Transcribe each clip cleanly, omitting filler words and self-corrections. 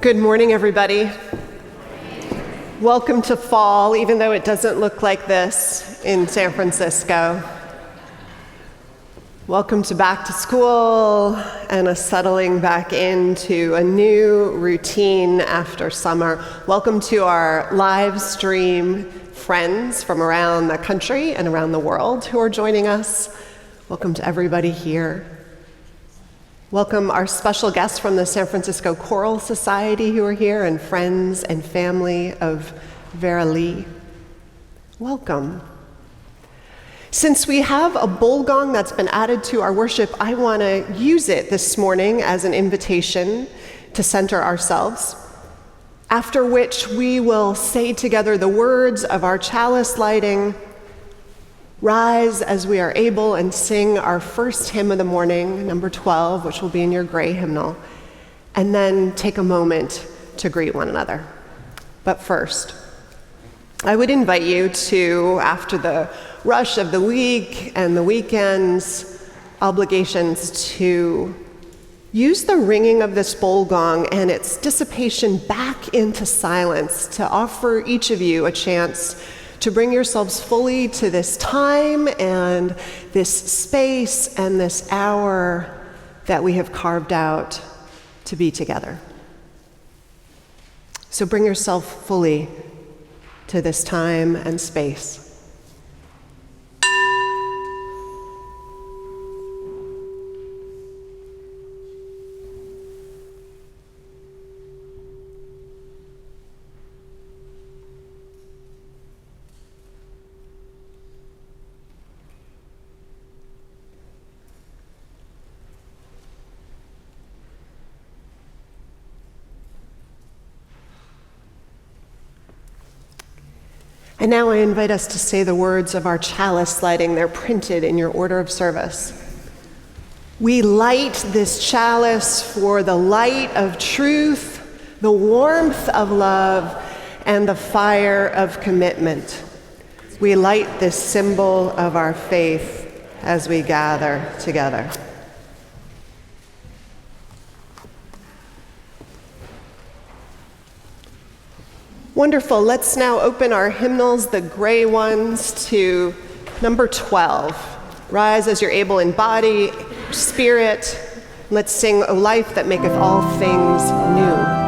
Good morning, everybody. Welcome to fall, even though it doesn't look like this in San Francisco. Welcome to back to school and a settling back into a new routine after summer. Welcome to our live stream friends from around the country and around the world who are joining us. Welcome to everybody here. Welcome our special guests from the San Francisco Choral Society who are here, and friends and family of Vera Lee. Welcome. Since we have a bull gong that's been added to our worship, I want to use it this morning as an invitation to center ourselves, after which we will say together the words of our chalice lighting, rise as we are able, and sing our first hymn of the morning, number 12, which will be in your gray hymnal, and then take a moment to greet one another. But first, I would invite you to, after the rush of the week and the weekend's obligations, to use the ringing of this bull gong and its dissipation back into silence to offer each of you a chance to bring yourselves fully to this time and this space and this hour that we have carved out to be together. So bring yourself fully to this time and space. And now I invite us to say the words of our chalice lighting. They're printed in your order of service. We light this chalice for the light of truth, the warmth of love, and the fire of commitment. We light this symbol of our faith as we gather together. Wonderful. Let's now open our hymnals, the gray ones, to number 12. Rise as you're able in body, spirit. Let's sing O Life That Maketh All Things New.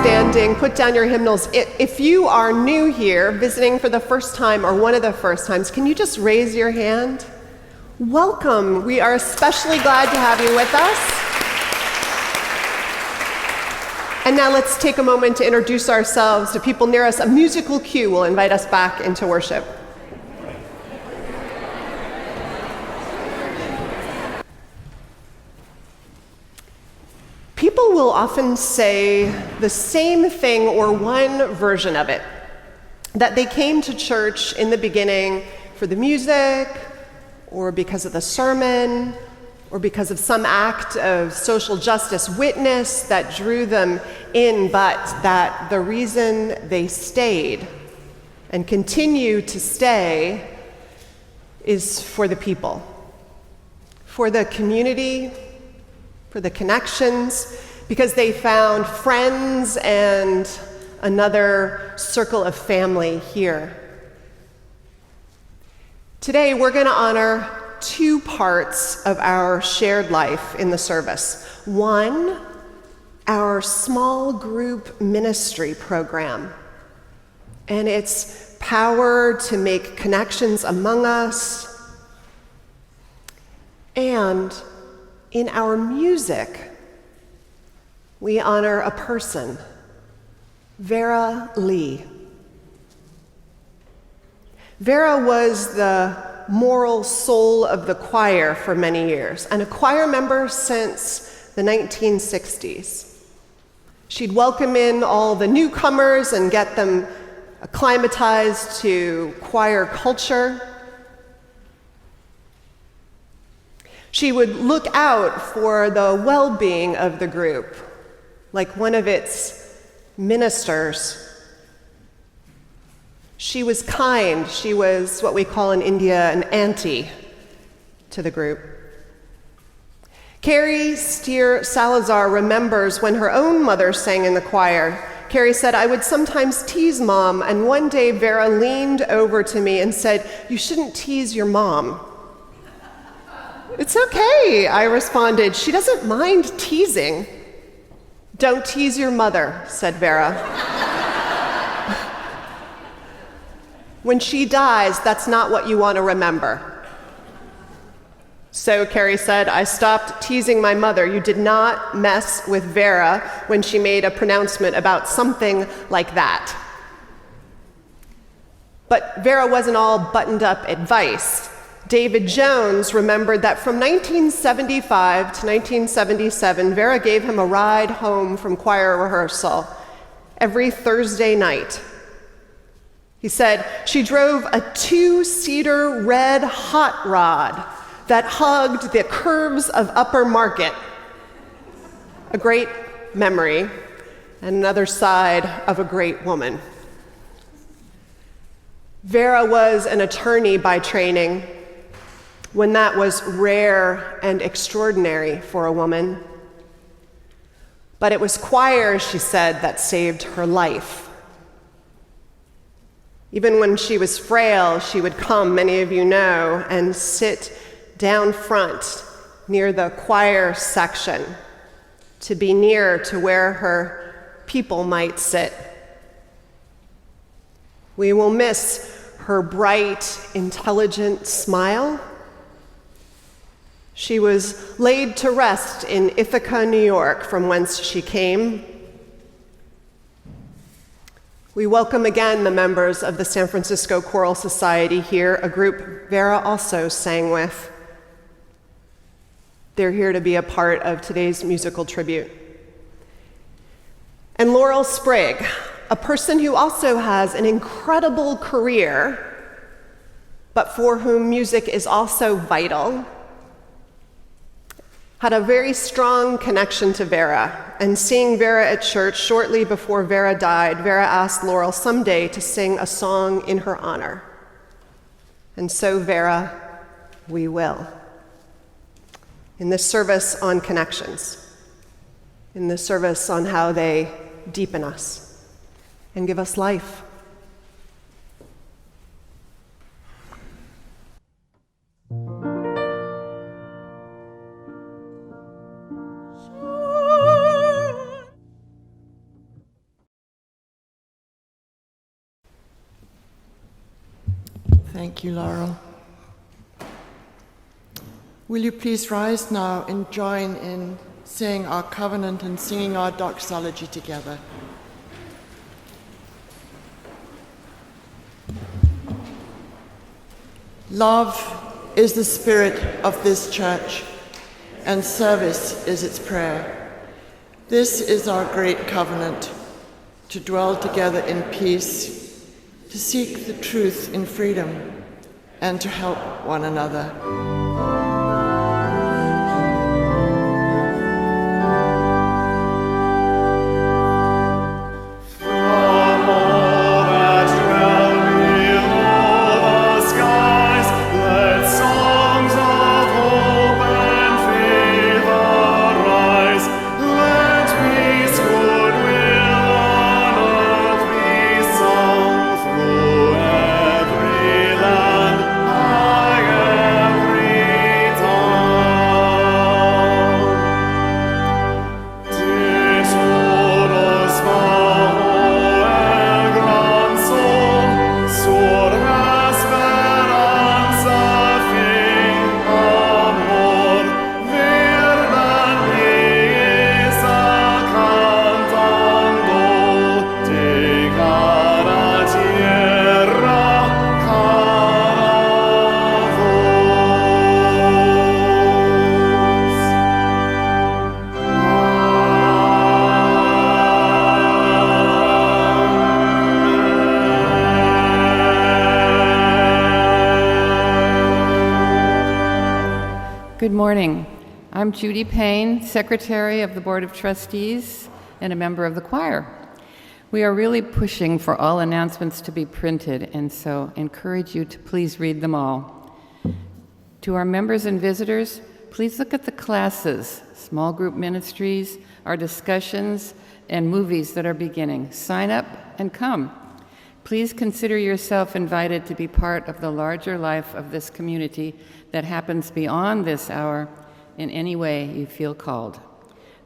standing, put down your hymnals. If you are new here, visiting for the first time or one of the first times, can you just raise your hand? Welcome. We are especially glad to have you with us. And now let's take a moment to introduce ourselves to people near us. A musical cue will invite us back into worship. People will often say the same thing or one version of it, that they came to church in the beginning for the music, or because of the sermon, or because of some act of social justice witness that drew them in, but that the reason they stayed and continue to stay is for the people, for the community, for the connections, because they found friends and another circle of family here. Today, we're going to honor two parts of our shared life in the service. One, our small group ministry program and its power to make connections among us. And in our music, we honor a person, Vera Lee. Vera was the moral soul of the choir for many years, and a choir member since the 1960s. She'd welcome in all the newcomers and get them acclimatized to choir culture. She would look out for the well-being of the group, like one of its ministers. She was kind. She was what we call in India an auntie to the group. Carrie Steer Salazar remembers when her own mother sang in the choir. Carrie said, "I would sometimes tease Mom, and one day Vera leaned over to me and said, 'You shouldn't tease your mom.' 'It's okay,' I responded. 'She doesn't mind teasing.' 'Don't tease your mother,' said Vera. 'When she dies, that's not what you want to remember.' So Carrie said, I stopped teasing my mother. You did not mess with Vera when she made a pronouncement about something like that." But Vera wasn't all buttoned up advice. David Jones remembered that from 1975 to 1977, Vera gave him a ride home from choir rehearsal every Thursday night. He said, "She drove a 2-seater red hot rod that hugged the curves of Upper Market." A great memory and another side of a great woman. Vera was an attorney by training, when that was rare and extraordinary for a woman. But it was choir, she said, that saved her life. Even when she was frail, she would come, many of you know, and sit down front near the choir section to be near to where her people might sit. We will miss her bright, intelligent smile. She was laid to rest in Ithaca, New York, from whence she came. We welcome again the members of the San Francisco Choral Society here, a group Vera also sang with. They're here to be a part of today's musical tribute. And Laurel Sprigg, a person who also has an incredible career, but for whom music is also vital, had a very strong connection to Vera. And seeing Vera at church shortly before Vera died, Vera asked Laurel someday to sing a song in her honor. And so, Vera, we will. In this service on connections, in this service on how they deepen us and give us life. Thank you, Laurel. Will you please rise now and join in saying our covenant and singing our doxology together? Love is the spirit of this church, and service is its prayer. This is our great covenant, to dwell together in peace, to seek the truth in freedom, and to help one another. Good morning. I'm Judy Payne, Secretary of the Board of Trustees and a member of the choir. We are really pushing for all announcements to be printed, and so encourage you to please read them all. To our members and visitors, please look at the classes, small group ministries, our discussions, and movies that are beginning. Sign up and come. Please consider yourself invited to be part of the larger life of this community that happens beyond this hour in any way you feel called.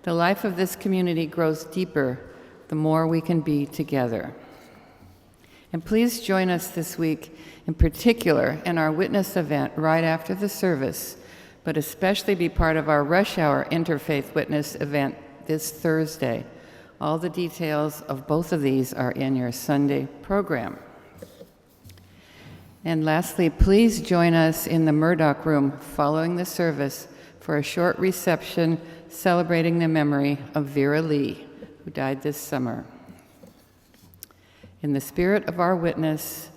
The life of this community grows deeper the more we can be together. And please join us this week, in particular in our witness event right after the service, but especially be part of our rush hour interfaith witness event this Thursday. All the details of both of these are in your Sunday program. And lastly, please join us in the Murdoch Room following the service for a short reception celebrating the memory of Vera Lee, who died this summer. In the spirit of our witness,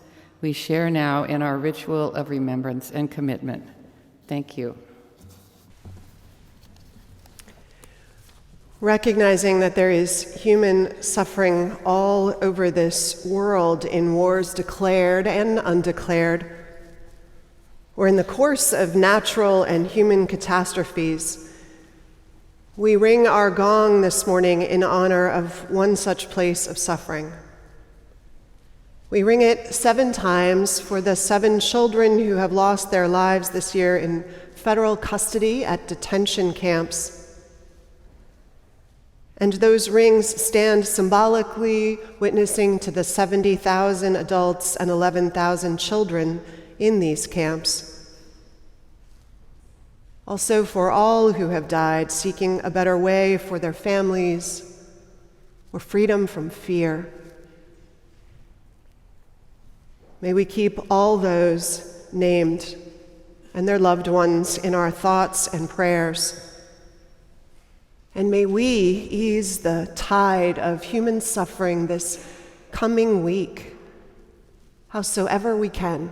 we share now in our ritual of remembrance and commitment. Thank you. Recognizing that there is human suffering all over this world in wars declared and undeclared, or in the course of natural and human catastrophes, we ring our gong this morning in honor of one such place of suffering. We ring it 7 times for the 7 children who have lost their lives this year in federal custody at detention camps. And those rings stand symbolically witnessing to the 70,000 adults and 11,000 children in these camps. Also for all who have died seeking a better way for their families or freedom from fear. May we keep all those named and their loved ones in our thoughts and prayers. And may we ease the tide of human suffering this coming week, howsoever we can.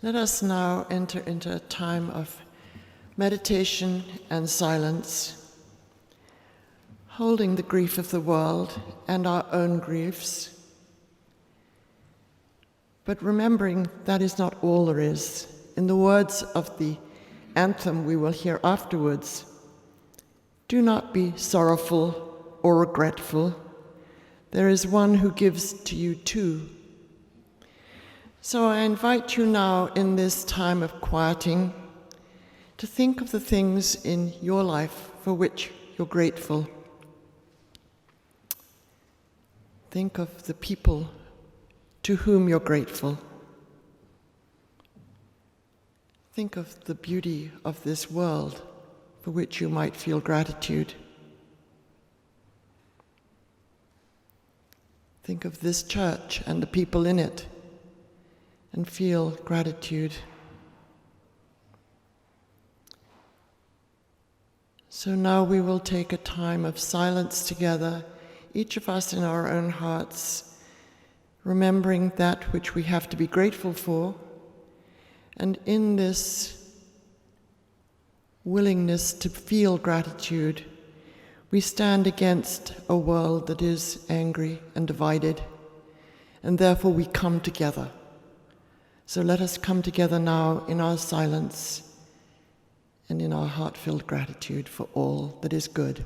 Let us now enter into a time of meditation and silence, holding the grief of the world and our own griefs, but remembering that is not all there is. In the words of the anthem we will hear afterwards, do not be sorrowful or regretful. There is one who gives to you too. So I invite you now in this time of quieting to think of the things in your life for which you're grateful. Think of the people to whom you're grateful. Think of the beauty of this world for which you might feel gratitude. Think of this church and the people in it and feel gratitude. So now we will take a time of silence together, each of us in our own hearts, remembering that which we have to be grateful for, and in this willingness to feel gratitude, we stand against a world that is angry and divided, and therefore we come together. So let us come together now in our silence and in our heart-filled gratitude for all that is good.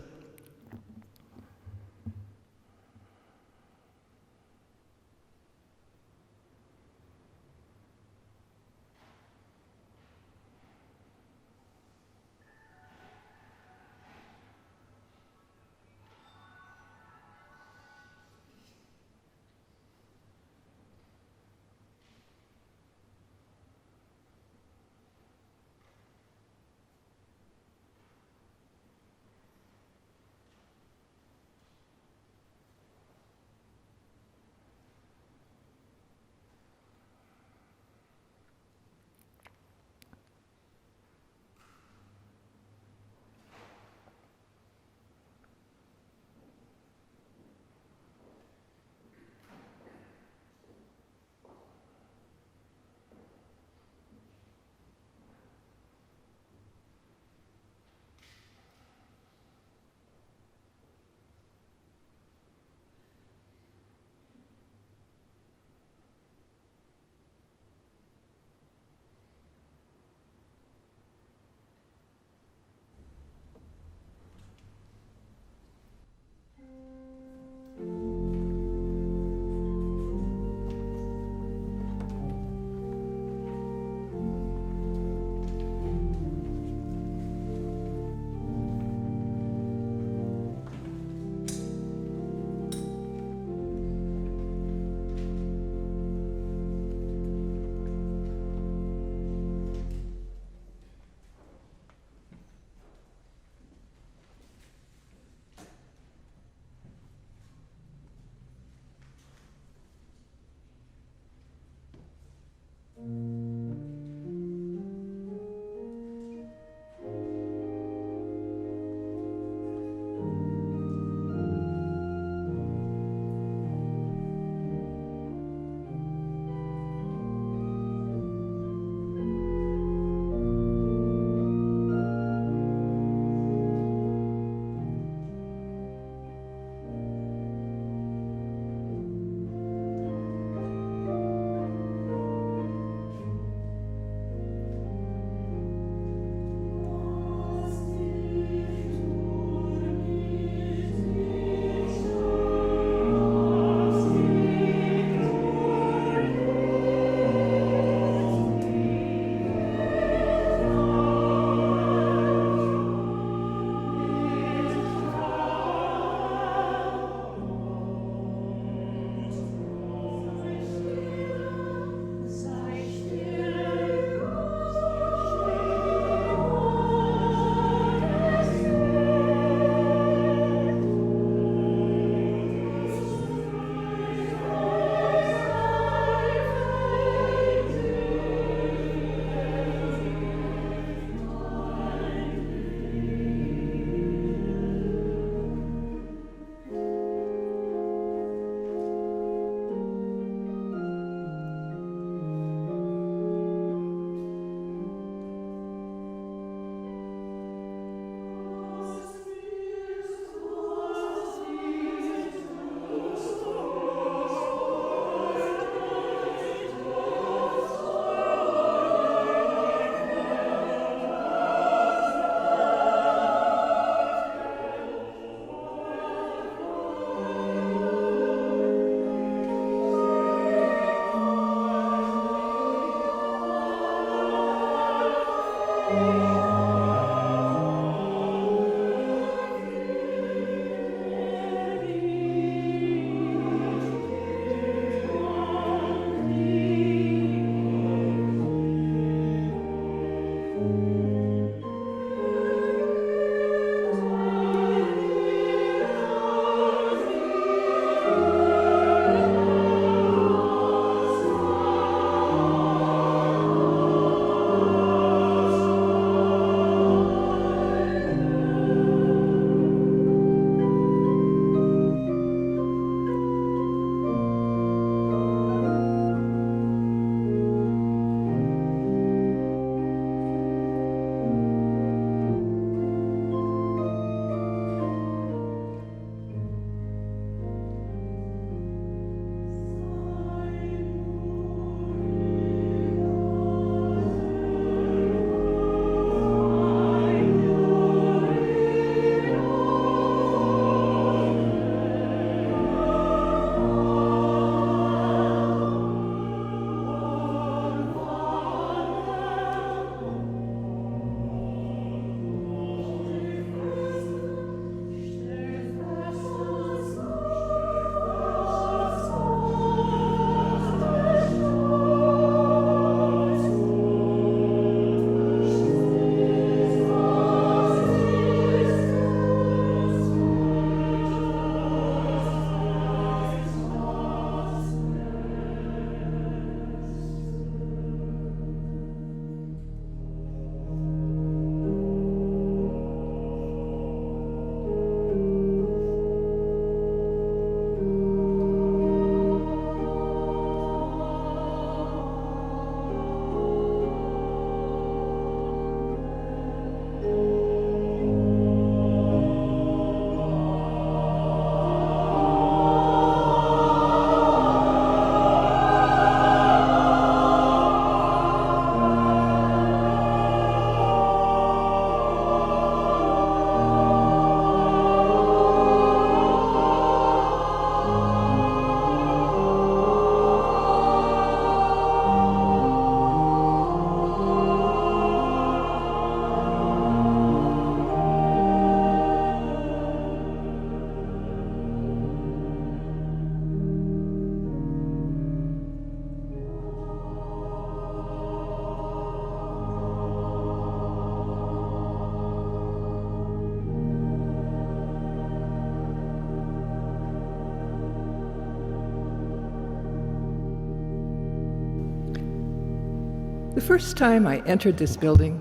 The first time I entered this building,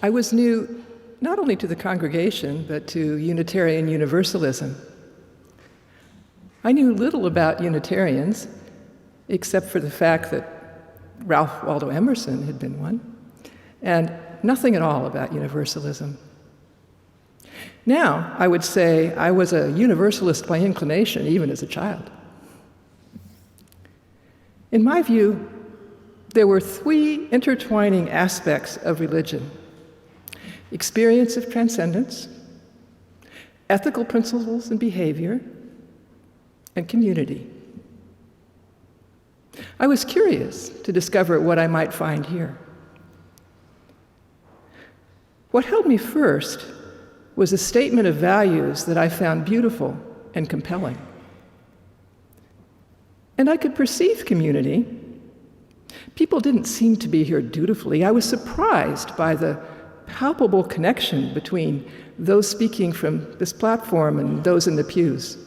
I was new not only to the congregation, but to Unitarian Universalism. I knew little about Unitarians, except for the fact that Ralph Waldo Emerson had been one, and nothing at all about Universalism. Now, I would say I was a Universalist by inclination, even as a child. In my view, there were three intertwining aspects of religion: experience of transcendence, ethical principles and behavior, and community. I was curious to discover what I might find here. What held me first was a statement of values that I found beautiful and compelling. And I could perceive community. People didn't seem to be here dutifully. I was surprised by the palpable connection between those speaking from this platform and those in the pews.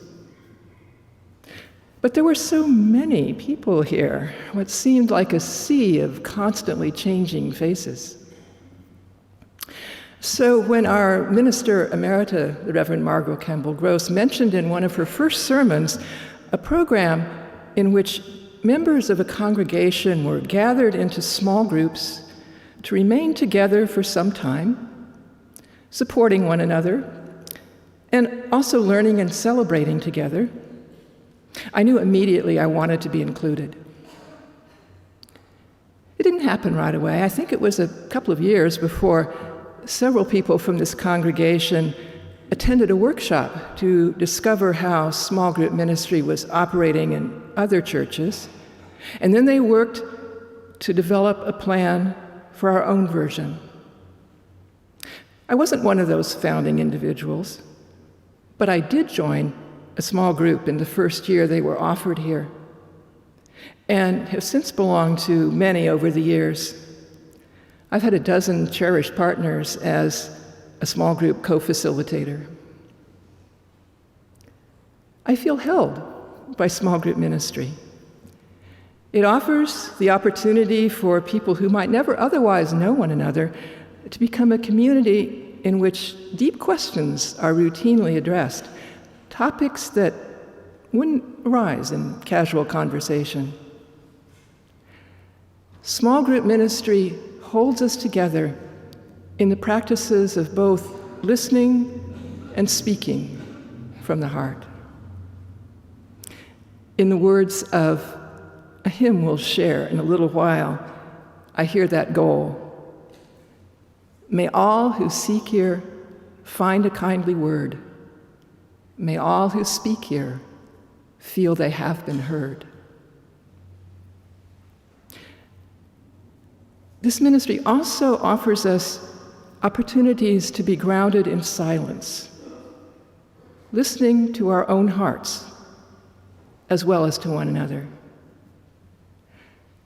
But there were so many people here, what seemed like a sea of constantly changing faces. So when our minister Emerita, the Reverend Margot Campbell Gross, mentioned in one of her first sermons a program in which members of a congregation were gathered into small groups to remain together for some time, supporting one another, and also learning and celebrating together, I knew immediately I wanted to be included. It didn't happen right away. I think it was a couple of years before several people from this congregation attended a workshop to discover how small group ministry was operating in other churches, and then they worked to develop a plan for our own version. I wasn't one of those founding individuals, but I did join a small group in the first year they were offered here, and have since belonged to many over the years. I've had a dozen cherished partners as a small group co-facilitator. I feel held by small group ministry. It offers the opportunity for people who might never otherwise know one another to become a community in which deep questions are routinely addressed, topics that wouldn't arise in casual conversation. Small group ministry holds us together in the practices of both listening and speaking from the heart. In the words of a hymn we'll share in a little while, I hear that goal. May all who seek here find a kindly word. May all who speak here feel they have been heard. This ministry also offers us opportunities to be grounded in silence, listening to our own hearts as well as to one another.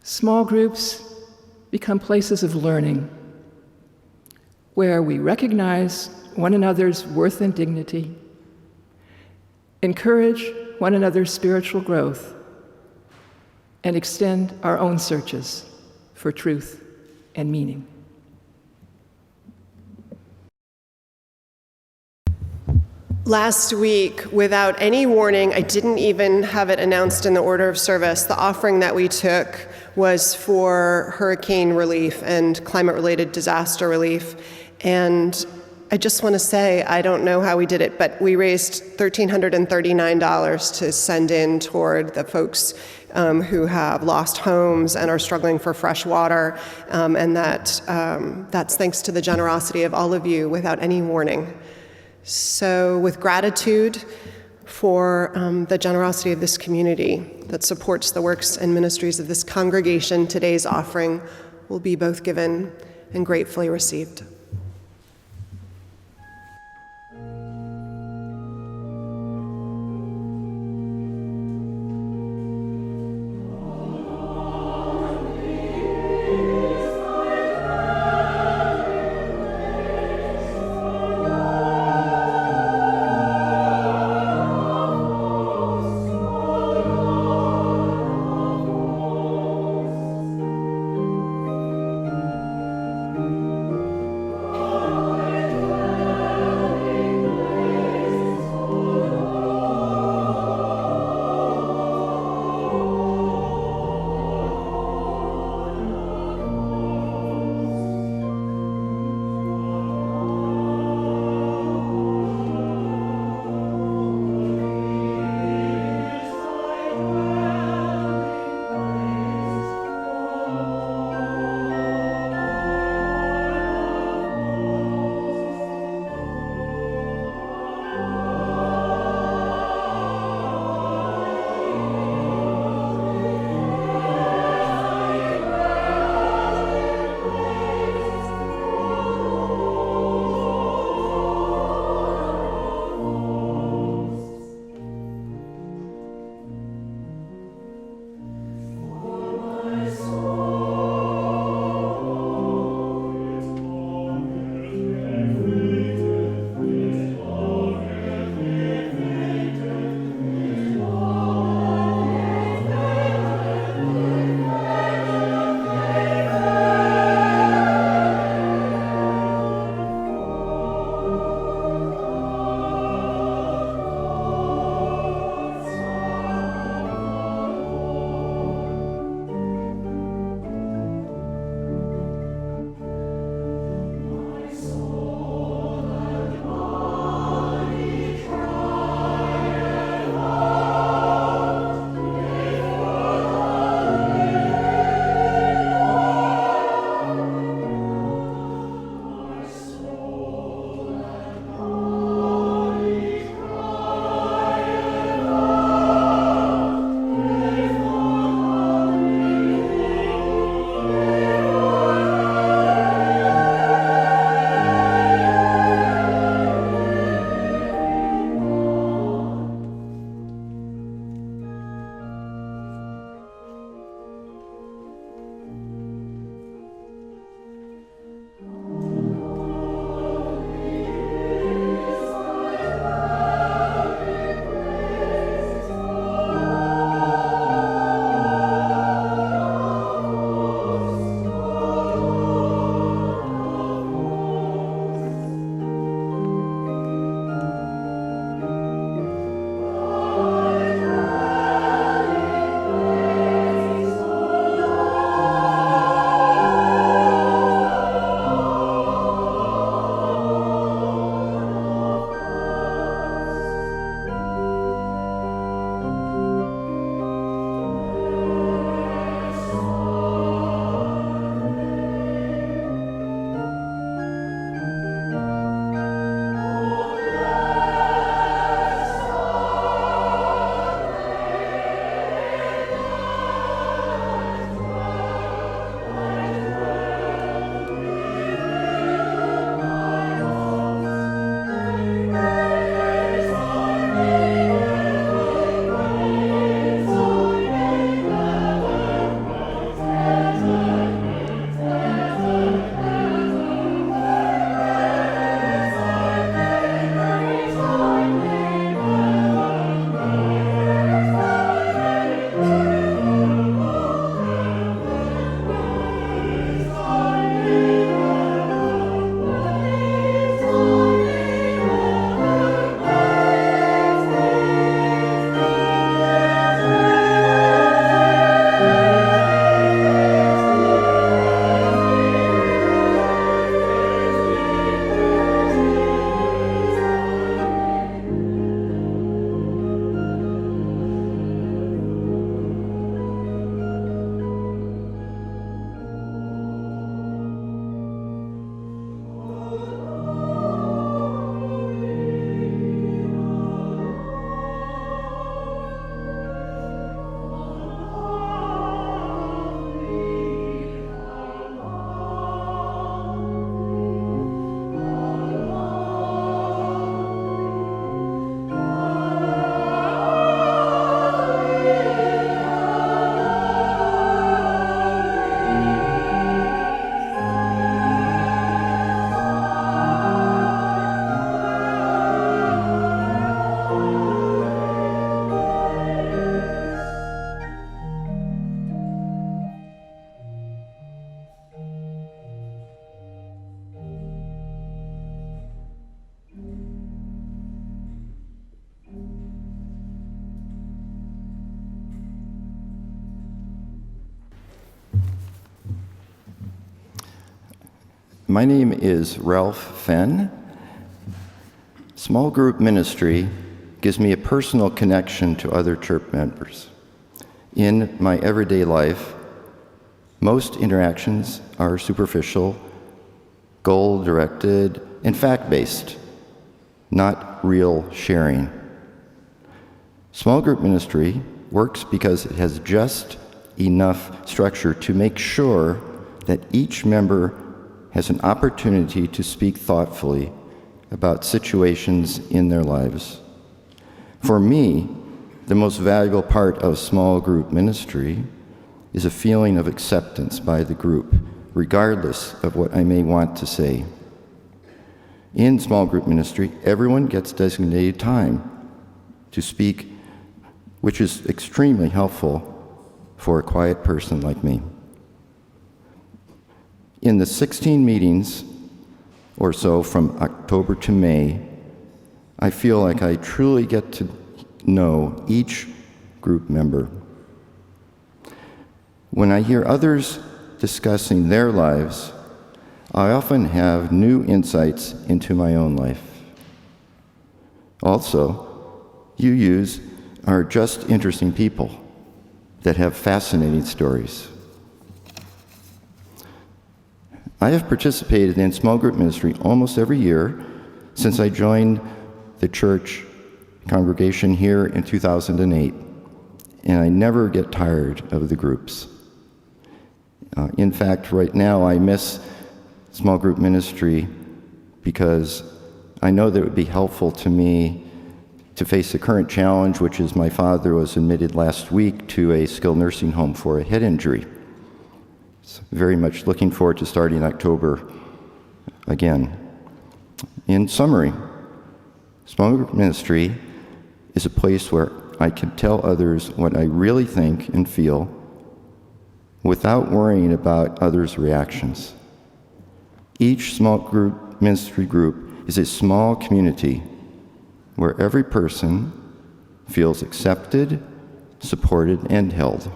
Small groups become places of learning where we recognize one another's worth and dignity, encourage one another's spiritual growth, and extend our own searches for truth and meaning. Last week, without any warning, I didn't even have it announced in the order of service, the offering that we took was for hurricane relief and climate-related disaster relief. And I just want to say, I don't know how we did it, but we raised $1,339 to send in toward the folks who have lost homes and are struggling for fresh water, and that's thanks to the generosity of all of you without any warning. So with gratitude for the generosity of this community that supports the works and ministries of this congregation, today's offering will be both given and gratefully received. My name is Ralph Fenn. Small group ministry gives me a personal connection to other church members. In my everyday life, most interactions are superficial, goal-directed, and fact-based, not real sharing. Small group ministry works because it has just enough structure to make sure that each member has an opportunity to speak thoughtfully about situations in their lives. For me, the most valuable part of small group ministry is a feeling of acceptance by the group, regardless of what I may want to say. In small group ministry, everyone gets designated time to speak, which is extremely helpful for a quiet person like me. In the 16 meetings or so from October to May, I feel like I truly get to know each group member. When I hear others discussing their lives, I often have new insights into my own life. Also, UUs are just interesting people that have fascinating stories. I have participated in small group ministry almost every year since I joined the church congregation here in 2008, and I never get tired of the groups. In fact, right now I miss small group ministry because I know that it would be helpful to me to face the current challenge, which is my father was admitted last week to a skilled nursing home for a head injury. So very much looking forward to starting October again. In summary, small group ministry is a place where I can tell others what I really think and feel without worrying about others' reactions. Each small group ministry group is a small community where every person feels accepted, supported, and held.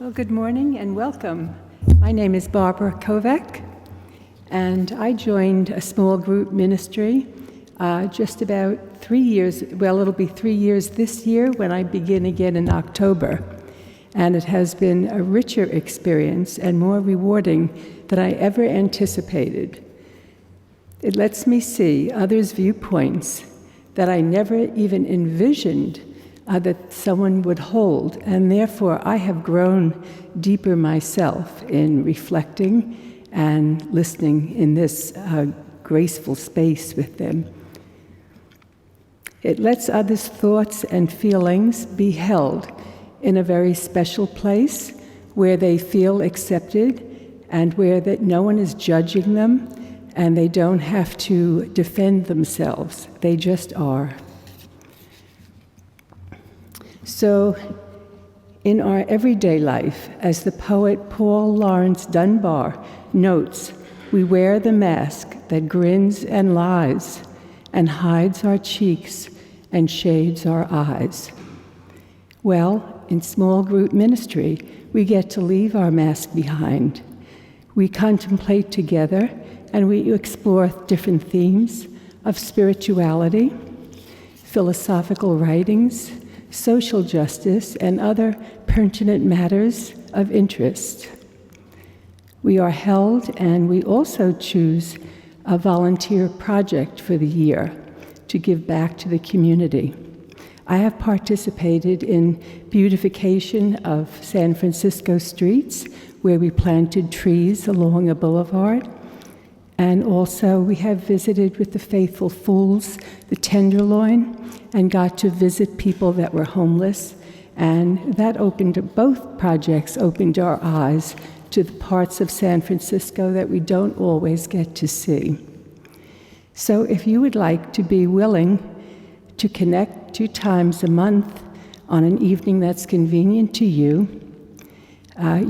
Well, good morning and welcome. My name is Barbara Kovac, and I joined a small group ministry just about 3 years, well, it'll be 3 years this year when I begin again in October. And it has been a richer experience and more rewarding than I ever anticipated. It lets me see others' viewpoints that I never even envisioned that someone would hold, and therefore I have grown deeper myself in reflecting and listening in this graceful space with them. It lets others' thoughts and feelings be held in a very special place where they feel accepted and where that no one is judging them and they don't have to defend themselves. They just are. So, in our everyday life, as the poet Paul Laurence Dunbar notes, we wear the mask that grins and lies and hides our cheeks and shades our eyes. Well, in small group ministry, we get to leave our mask behind. We contemplate together and we explore different themes of spirituality, philosophical writings, social justice, and other pertinent matters of interest. We are held, and we also choose a volunteer project for the year to give back to the community. I have participated in beautification of San Francisco streets, where we planted trees along a boulevard. And also we have visited with the Faithful Fools, the Tenderloin, and got to visit people that were homeless. And that both projects opened our eyes to the parts of San Francisco that we don't always get to see. So if you would like to be willing to connect 2 times a month on an evening that's convenient to you,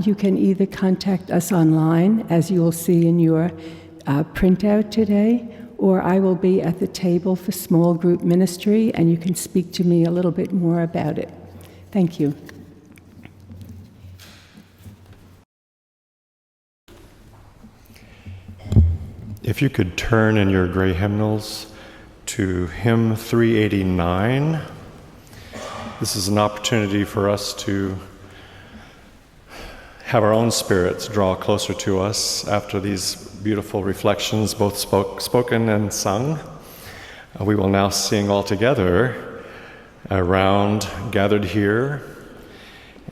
you can either contact us online, as you will see in your printout today, or I will be at the table for small group ministry, and you can speak to me a little bit more about it. Thank you. If you could turn in your gray hymnals to hymn 389, this is an opportunity for us to have our own spirits draw closer to us after these beautiful reflections, both spoken and sung. We will now sing all together around, gathered here,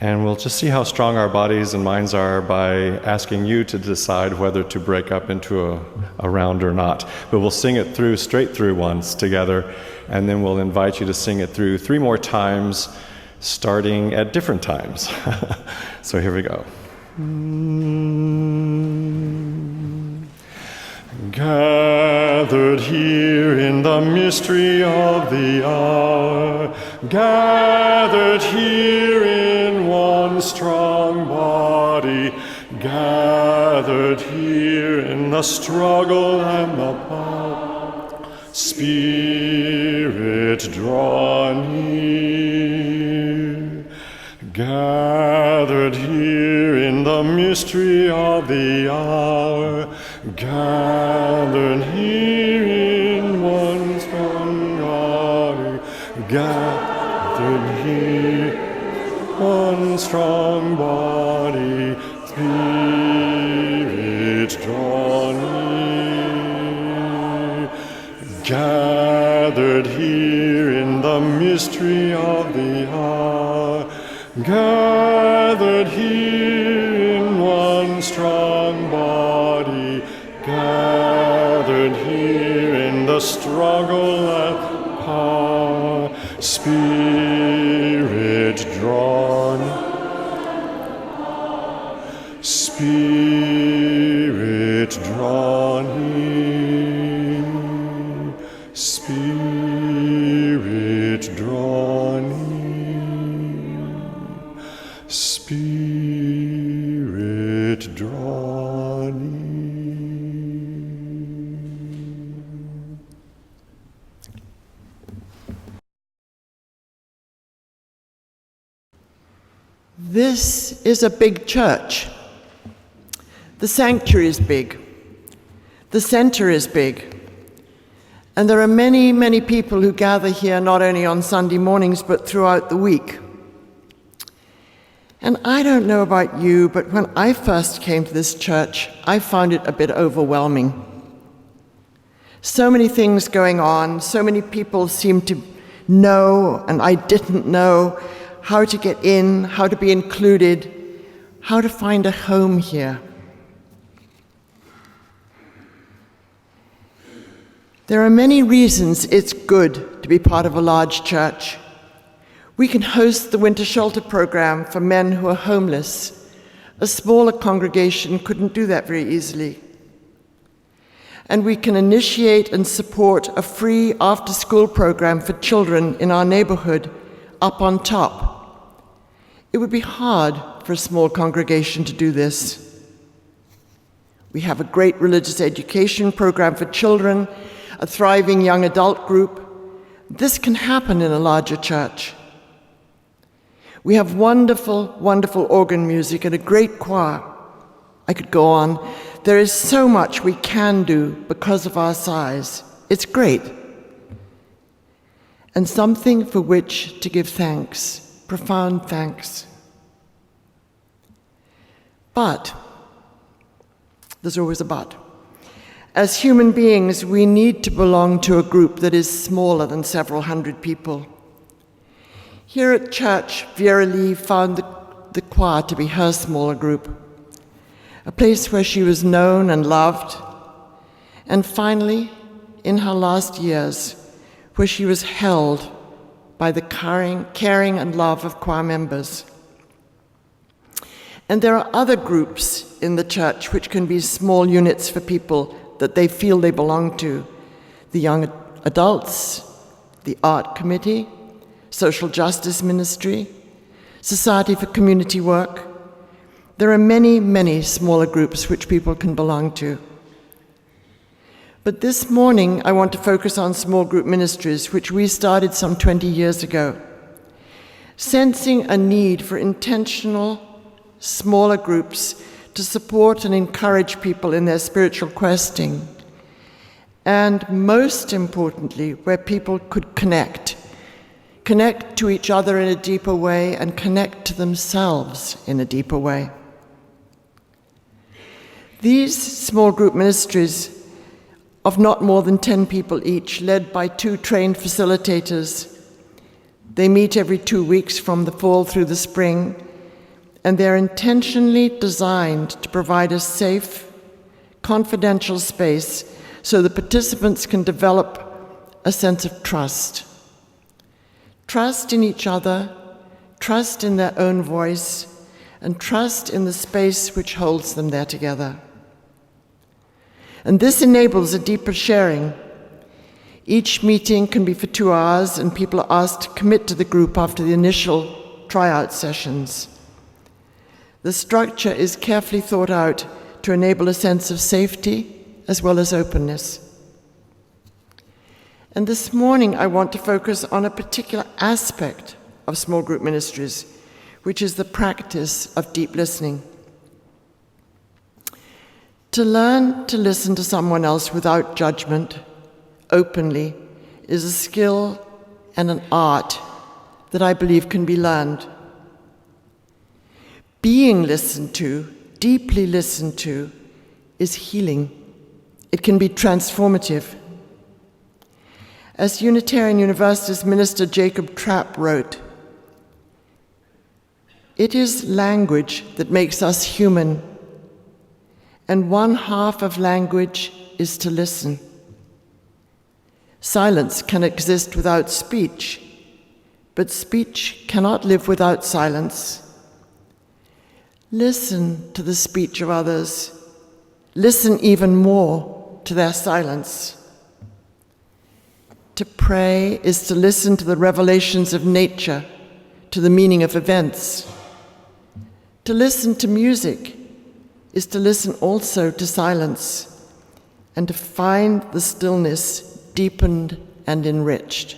and we'll just see how strong our bodies and minds are by asking you to decide whether to break up into a round or not. But we'll sing it through, straight through once together, and then we'll invite you to sing it through 3 more times, starting at different times. So here we go. Gathered here in the mystery of the hour, gathered here in one strong body, gathered here in the struggle and the power, Spirit draw near. Gathered here in the mystery of the hour, gathered here in one strong body, gathered here, one strong body, Spirit draw near. Gathered here in the mystery of the hour, gathered here in one strong body, gathered here in the struggle and power, Spirit drawn, Spirit drawn in, Spirit drawn in, Spirit drawn in. This is a big church. The sanctuary is big. The center is big. And there are many, many people who gather here not only on Sunday mornings, but throughout the week. And I don't know about you, but when I first came to this church, I found it a bit overwhelming. So many things going on, so many people seemed to know, and I didn't know how to get in, how to be included, how to find a home here. There are many reasons it's good to be part of a large church. We can host the winter shelter program for men who are homeless. A smaller congregation couldn't do that very easily. And we can initiate and support a free after-school program for children in our neighborhood up on top. It would be hard for a small congregation to do this. We have a great religious education program for children, a thriving young adult group. This can happen in a larger church. We have wonderful, wonderful organ music and a great choir. I could go on. There is so much we can do because of our size. It's great. And something for which to give thanks, profound thanks. But, there's always a but. As human beings, we need to belong to a group that is smaller than several hundred people. Here at church, Vera Lee found the choir to be her smaller group, a place where she was known and loved, and finally, in her last years, where she was held by the caring and love of choir members. And there are other groups in the church which can be small units for people that they feel they belong to. The young adults, the art committee, social justice ministry, Society for Community Work. There are many, many smaller groups which people can belong to. But this morning, I want to focus on small group ministries, which we started some 20 years ago. sensing a need for intentional, smaller groups to support and encourage people in their spiritual questing, and most importantly, where people could connect to each other in a deeper way and connect to themselves in a deeper way. These small group ministries of not more than 10 people each, led by 2 trained facilitators. They meet every 2 weeks from the fall through the spring, and they're intentionally designed to provide a safe, confidential space so the participants can develop a sense of trust. Trust in each other, trust in their own voice, and trust in the space which holds them there together. And this enables a deeper sharing. Each meeting can be for 2 hours, and people are asked to commit to the group after the initial tryout sessions. The structure is carefully thought out to enable a sense of safety as well as openness. And this morning I want to focus on a particular aspect of small group ministries, which is the practice of deep listening. To learn to listen to someone else without judgment, openly, is a skill and an art that I believe can be learned. Being listened to, deeply listened to, is healing. It can be transformative. As Unitarian Universalist minister Jacob Trapp wrote, "It is language that makes us human, and 1/2 of language is to listen. Silence can exist without speech, but speech cannot live without silence. Listen to the speech of others. Listen even more to their silence. To pray is to listen to the revelations of nature, to the meaning of events. To listen to music is to listen also to silence, and to find the stillness deepened and enriched."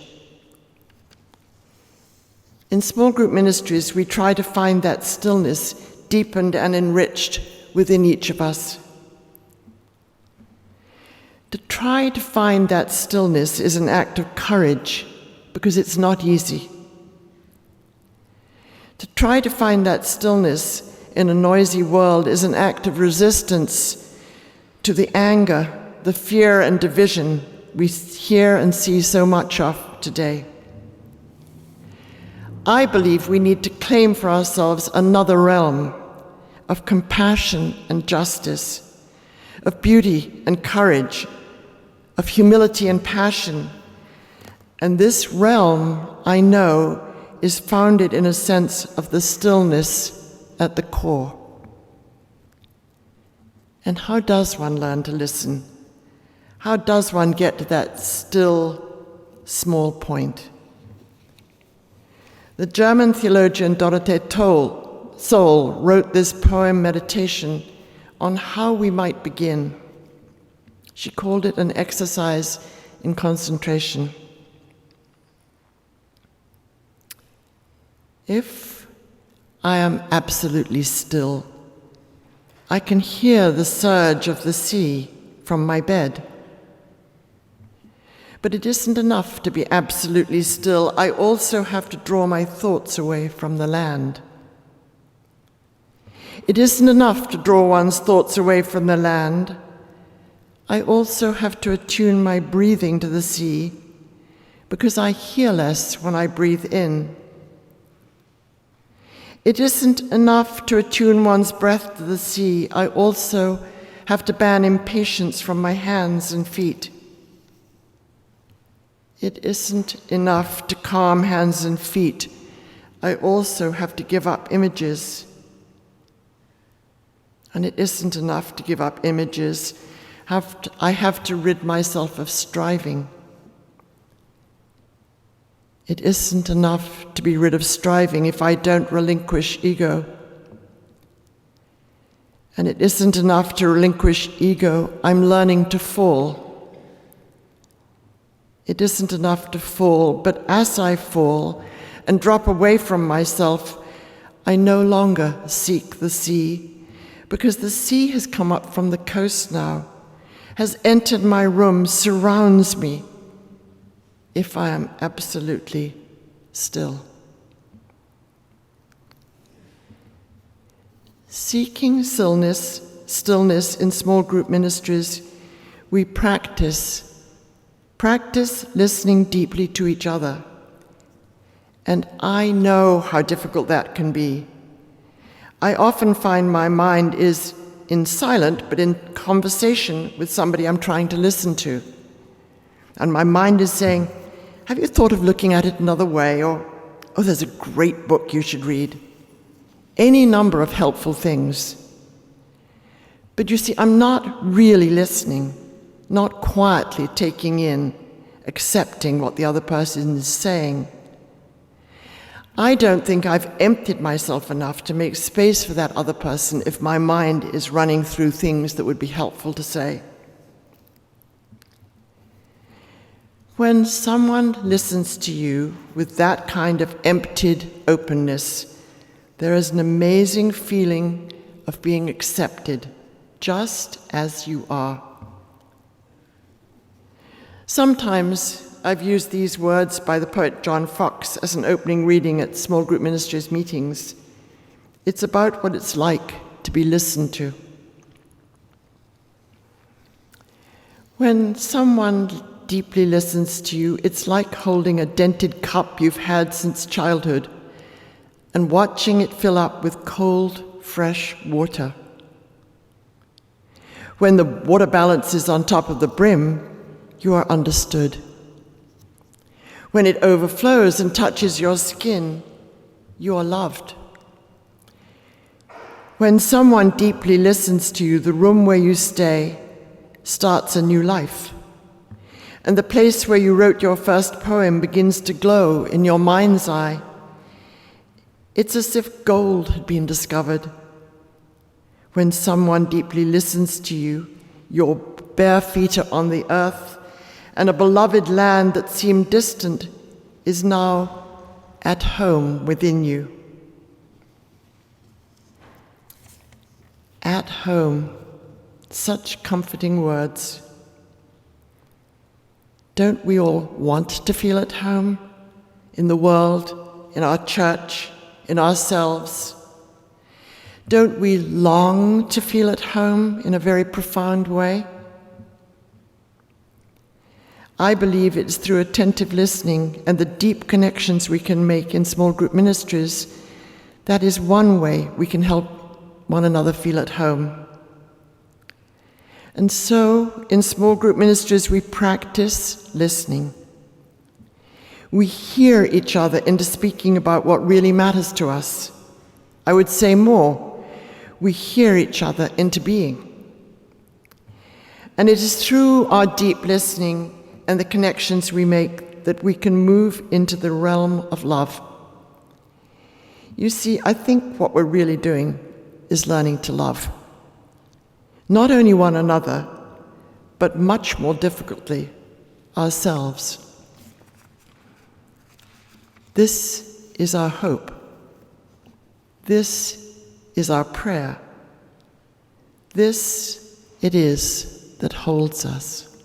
In small group ministries, we try to find that stillness deepened and enriched within each of us. To try to find that stillness is an act of courage, because it's not easy. To try to find that stillness in a noisy world is an act of resistance to the anger, the fear and division we hear and see so much of today. I believe we need to claim for ourselves another realm of compassion and justice, of beauty and courage, of humility and passion. And this realm, I know, is founded in a sense of the stillness at the core. And how does one learn to listen? How does one get to that still, small point? The German theologian Dorothee Sohl wrote this poem meditation on how we might begin. She called it an exercise in concentration. If I am absolutely still, I can hear the surge of the sea from my bed. But it isn't enough to be absolutely still. I also have to draw my thoughts away from the land. It isn't enough to draw one's thoughts away from the land. I also have to attune my breathing to the sea, because I hear less when I breathe in. It isn't enough to attune one's breath to the sea. I also have to ban impatience from my hands and feet. It isn't enough to calm hands and feet. I also have to give up images. And it isn't enough to give up images. I have to rid myself of striving. It isn't enough to be rid of striving if I don't relinquish ego. And it isn't enough to relinquish ego. I'm learning to fall. It isn't enough to fall, but as I fall, and drop away from myself, I no longer seek the sea, because the sea has come up from the coast now, has entered my room, surrounds me, if I am absolutely still. Seeking stillness in small group ministries, we practice listening deeply to each other. And I know how difficult that can be. I often find my mind is in silent, but in conversation with somebody I'm trying to listen to. And my mind is saying, have you thought of looking at it another way? Or, oh, there's a great book you should read. Any number of helpful things. But you see, I'm not really listening, not quietly taking in, accepting what the other person is saying. I don't think I've emptied myself enough to make space for that other person if my mind is running through things that would be helpful to say. When someone listens to you with that kind of emptied openness, there is an amazing feeling of being accepted, just as you are. Sometimes I've used these words by the poet John Fox as an opening reading at small group ministries meetings. It's about what it's like to be listened to. When someone deeply listens to you, it's like holding a dented cup you've had since childhood and watching it fill up with cold, fresh water. When the water balance is on top of the brim, you are understood. When it overflows and touches your skin, you are loved. When someone deeply listens to you, the room where you stay starts a new life. And the place where you wrote your first poem begins to glow in your mind's eye. It's as if gold had been discovered. When someone deeply listens to you, your bare feet are on the earth, and a beloved land that seemed distant is now at home within you. At home, such comforting words. Don't we all want to feel at home in the world, in our church, in ourselves? Don't we long to feel at home in a very profound way? I believe it's through attentive listening and the deep connections we can make in small group ministries that is one way we can help one another feel at home. And so, in small group ministries, we practice listening. We hear each other into speaking about what really matters to us. I would say more. We hear each other into being. And it is through our deep listening and the connections we make that we can move into the realm of love. You see, I think what we're really doing is learning to love. Not only one another, but much more difficultly, ourselves. This is our hope. This is our prayer. This it is that holds us.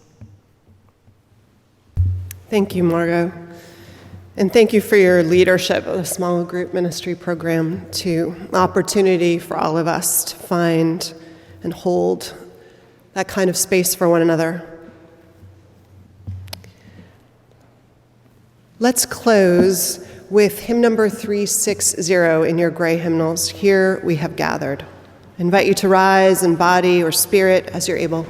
Thank you, Margot. And thank you for your leadership of the small group ministry program, to opportunity for all of us to find and hold that kind of space for one another. Let's close with hymn number 360 in your gray hymnals, Here We Have Gathered. I invite you to rise in body or spirit as you're able.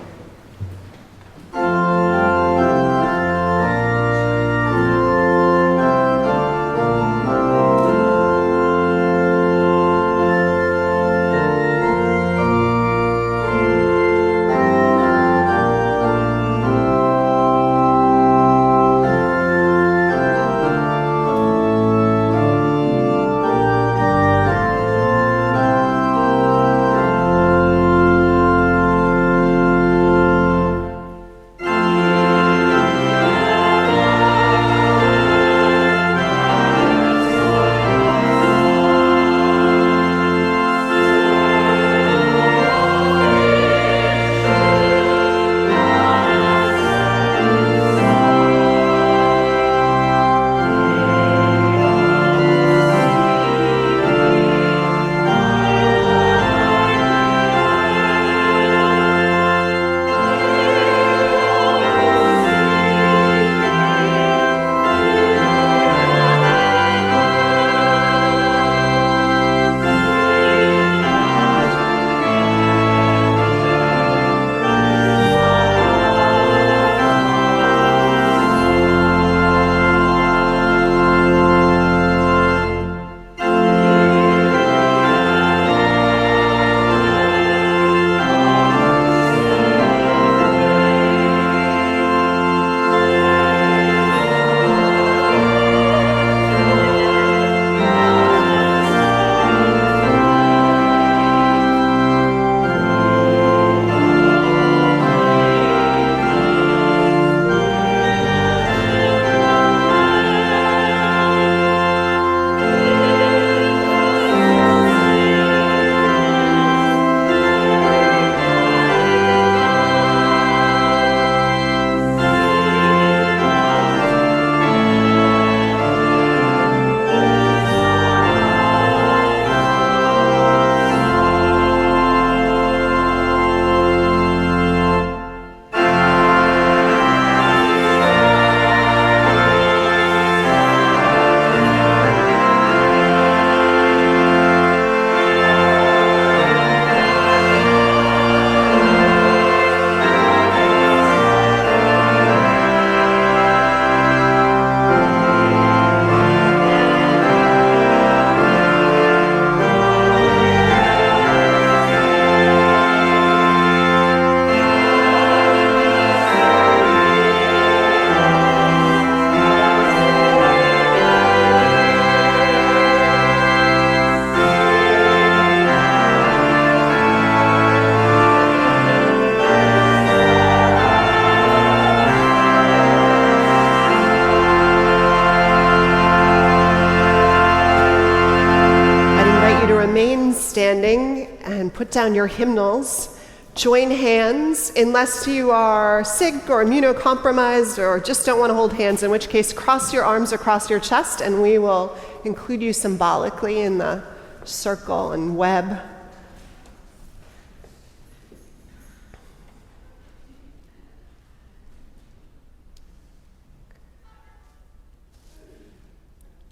standing and put down your hymnals. Join hands unless you are sick or immunocompromised or just don't want to hold hands, in which case cross your arms across your chest and we will include you symbolically in the circle and web.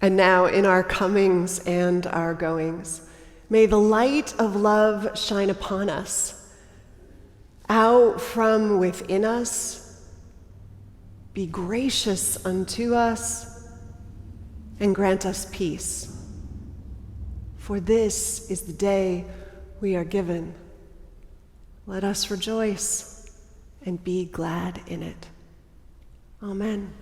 And now in our comings and our goings, may the light of love shine upon us. Out from within us, be gracious unto us, and grant us peace. For this is the day we are given. Let us rejoice and be glad in it. Amen.